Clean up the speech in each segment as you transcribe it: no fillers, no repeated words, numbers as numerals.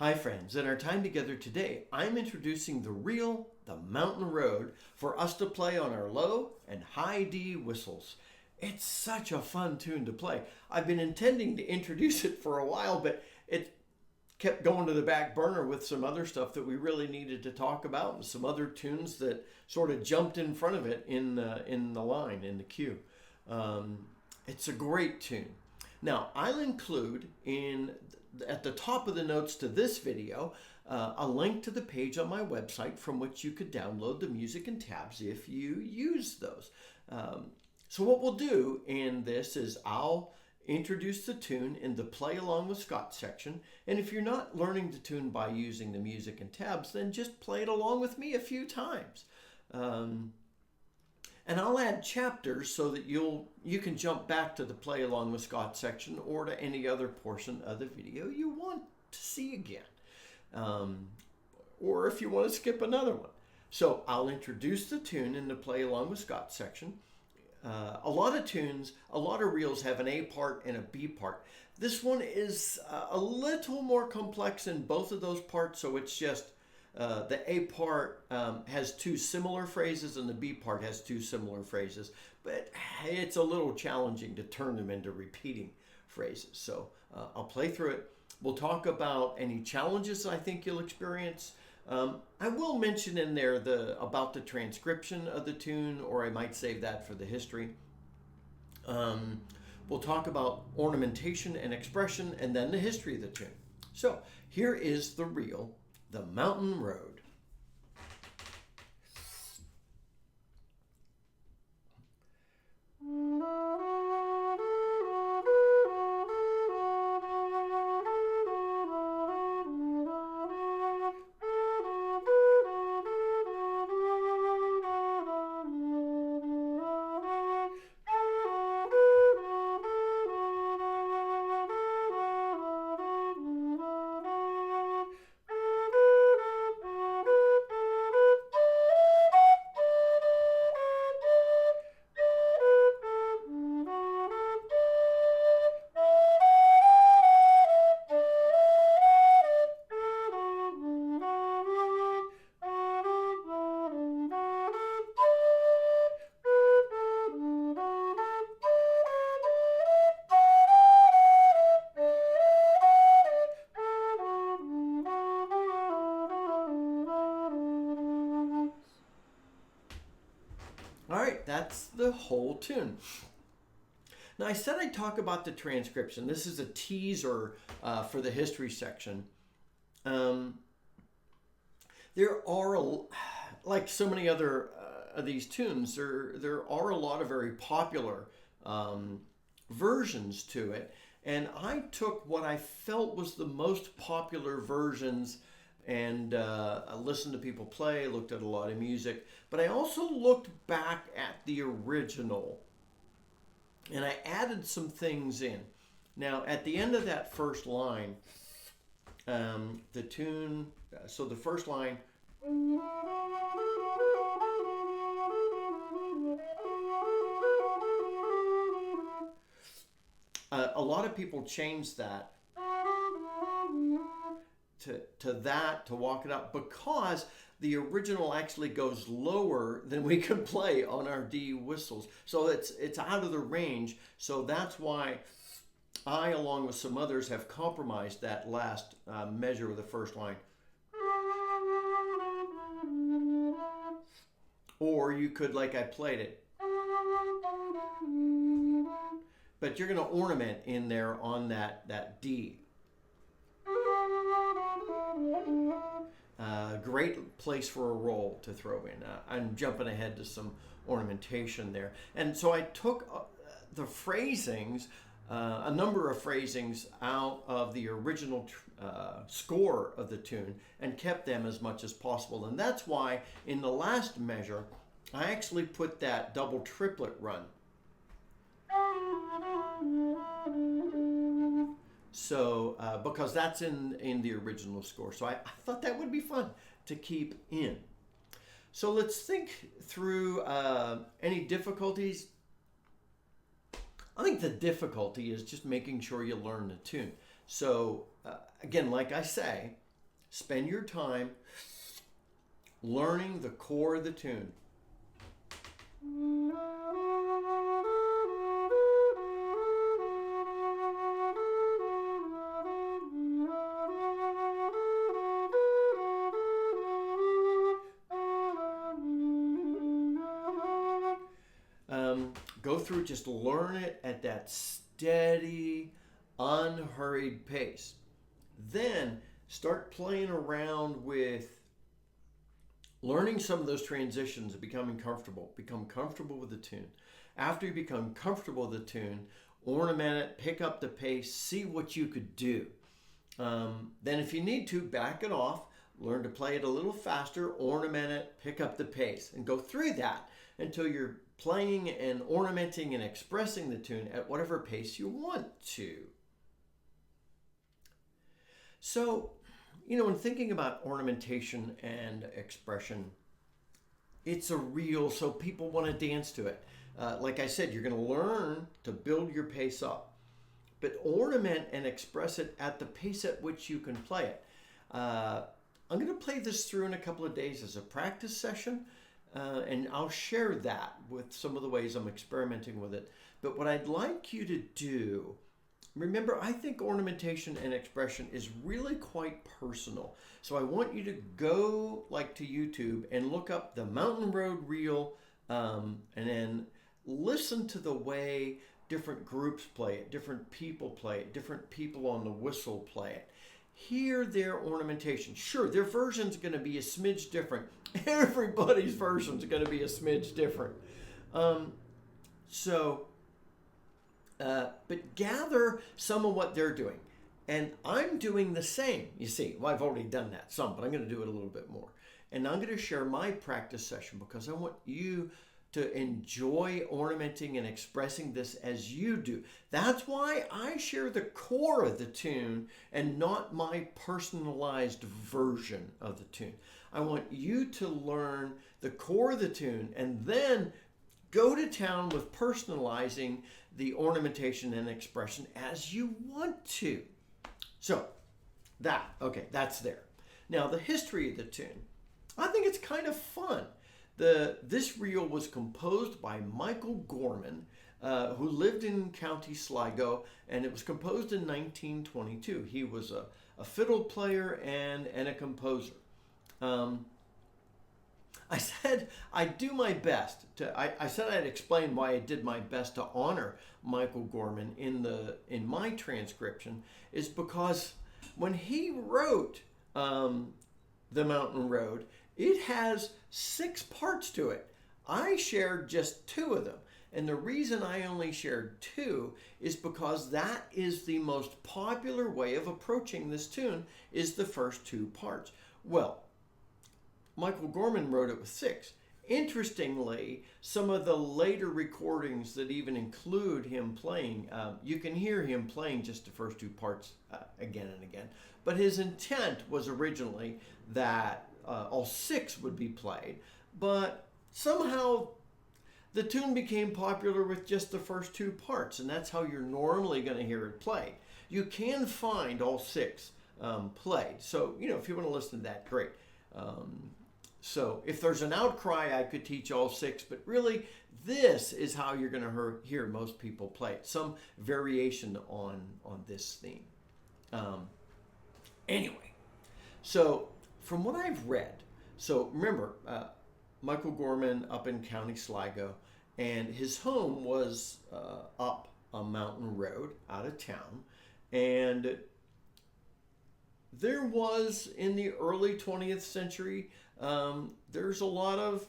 Hi friends, in our time together today, I'm introducing the mountain road, for us to play on our low and high D whistles. It's such a fun tune to play. I've been intending to introduce it for a while, but it kept going to the back burner with some other stuff that we really needed to talk about and some other tunes that sort of jumped in front of it in the line, in the queue. It's a great tune. Now, I'll include at the top of the notes to this video a link to the page on my website from which you could download the music and tabs if you use those. So what we'll do in this is I'll introduce the tune in the Play Along with Scott section, and if you're not learning the tune by using the music and tabs, then just play it along with me a few times. And I'll add chapters so that you can jump back to the Play Along with Scott section or to any other portion of the video you want to see again. Or if you want to skip another one. So I'll introduce the tune in the Play Along with Scott section. A lot of reels have an A part and a B part. This one is a little more complex in both of those parts, so it's just the A part has two similar phrases and the B part has two similar phrases, but it's a little challenging to turn them into repeating phrases. So I'll play through it. We'll talk about any challenges I think you'll experience. I will mention in there about the transcription of the tune, or I might save that for the history. We'll talk about ornamentation and expression, and then the history of the tune. So here is the reel, The Mountain Road. All right, that's the whole tune. Now, I said I'd talk about the transcription. This is a teaser for the history section. There are, like so many other of these tunes, there are a lot of very popular versions to it. And I took what I felt was the most popular versions and I listened to people play, looked at a lot of music, but I also looked back at the original and I added some things in. Now, at the end of that first line, the tune, so the first line, a lot of people changed that to walk it up, because the original actually goes lower than we can play on our D whistles. So it's out of the range. So that's why I, along with some others, have compromised that last measure of the first line. Or you could, like I played it, but you're going to ornament in there on that D. Great place for a roll to throw in. I'm jumping ahead to some ornamentation there. And so I took the phrasings, a number of phrasings out of the original score of the tune and kept them as much as possible. And that's why in the last measure, I actually put that double triplet run. So, because that's in the original score. So I thought that would be fun to keep in. So let's think through any difficulties. I think the difficulty is just making sure you learn the tune. So again, like I say, Spend your time learning the core of the tune. Go through, just learn it at that steady, unhurried pace. Then start playing around with learning some of those transitions and becoming comfortable. Become comfortable with the tune. After you become comfortable with the tune, ornament it, pick up the pace, see what you could do. Then if you need to, back it off, learn to play it a little faster, ornament it, pick up the pace, and go through that until you're playing and ornamenting and expressing the tune at whatever pace you want to. So, when thinking about ornamentation and expression, it's a reel, so people want to dance to it. Like I said, you're going to learn to build your pace up, but ornament and express it at the pace at which you can play it. I'm going to play this through in a couple of days as a practice session, and I'll share that with some of the ways I'm experimenting with it. But what I'd like you to do, remember, I think ornamentation and expression is really quite personal. So I want you to go to YouTube and look up the Mountain Road Reel, and then listen to the way different groups play it, different people play it, different people on the whistle play it. Hear their ornamentation. Sure, their version's going to be a smidge different. Everybody's version's going to be a smidge different. But gather some of what they're doing. And I'm doing the same. You see, well, I've already done that some, but I'm going to do it a little bit more. And I'm going to share my practice session because I want you to enjoy ornamenting and expressing this as you do. That's why I share the core of the tune and not my personalized version of the tune. I want you to learn the core of the tune and then go to town with personalizing the ornamentation and expression as you want to. So that's there. Now the history of the tune. I think it's kind of fun. This reel was composed by Michael Gorman, who lived in County Sligo, and it was composed in 1922. He was a fiddle player and a composer. I said I'd do my best I said I'd explain why I did my best to honor Michael Gorman in my transcription, is because when he wrote The Mountain Road, it has 6 parts to it. I shared just 2 of them. And the reason I only shared 2 is because that is the most popular way of approaching this tune, is the first 2 parts. Well, Michael Gorman wrote it with 6. Interestingly, some of the later recordings that even include him playing, you can hear him playing just the first 2 parts again and again. But his intent was originally that all 6 would be played, but somehow the tune became popular with just the first 2 parts, and that's how you're normally going to hear it played. You can find all 6 played, so if you want to listen to that, great. So if there's an outcry, I could teach all 6, but really this is how you're going to hear most people play it, some variation on this theme. Anyway, so from what I've read, so remember, Michael Gorman up in County Sligo, and his home was up a mountain road out of town, and there was, in the early 20th century, there's a lot of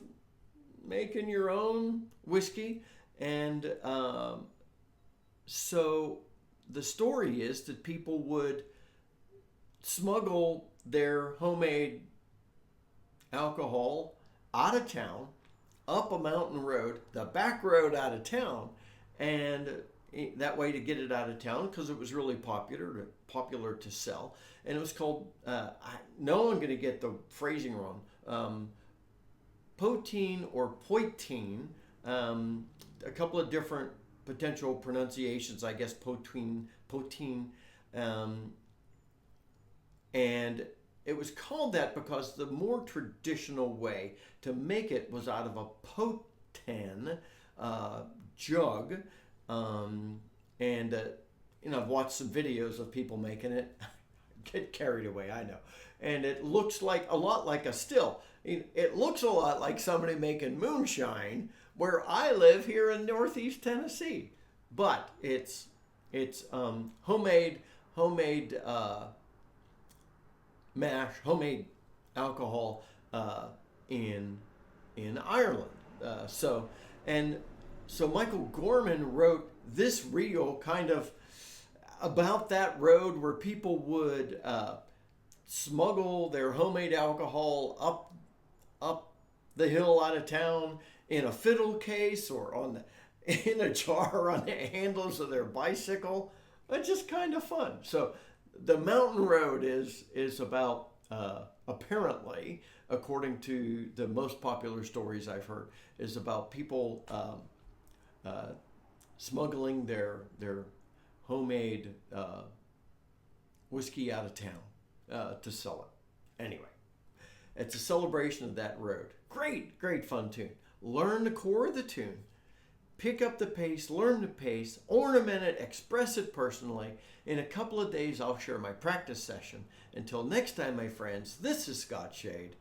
making your own whiskey, and so the story is that people would smuggle their homemade alcohol out of town, up a mountain road, the back road out of town, and that way to get it out of town, because it was really popular to sell. And it was called, I know I'm going to get the phrasing wrong, poteen or poiteen, a couple of different potential pronunciations, I guess, poteen, and it was called that because the more traditional way to make it was out of a potan jug. I've watched some videos of people making it. Get carried away, I know. And it looks like a lot like a still. It looks a lot like somebody making moonshine where I live here in Northeast Tennessee. But it's homemade mash, homemade alcohol in Ireland. So Michael Gorman wrote this reel kind of about that road where people would smuggle their homemade alcohol up the hill out of town in a fiddle case or in a jar on the handles of their bicycle. It's just kind of fun. So the mountain road is about apparently, according to the most popular stories I've heard, is about people smuggling their homemade whiskey out of town to sell it. Anyway, it's a celebration of that road. Great fun tune. Learn the core of the tune. Pick up the pace, learn the pace, ornament it, express it personally. In a couple of days, I'll share my practice session. Until next time, my friends, this is Scott Shade.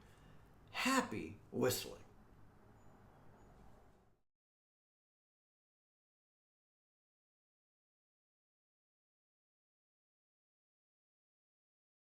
Happy whistling.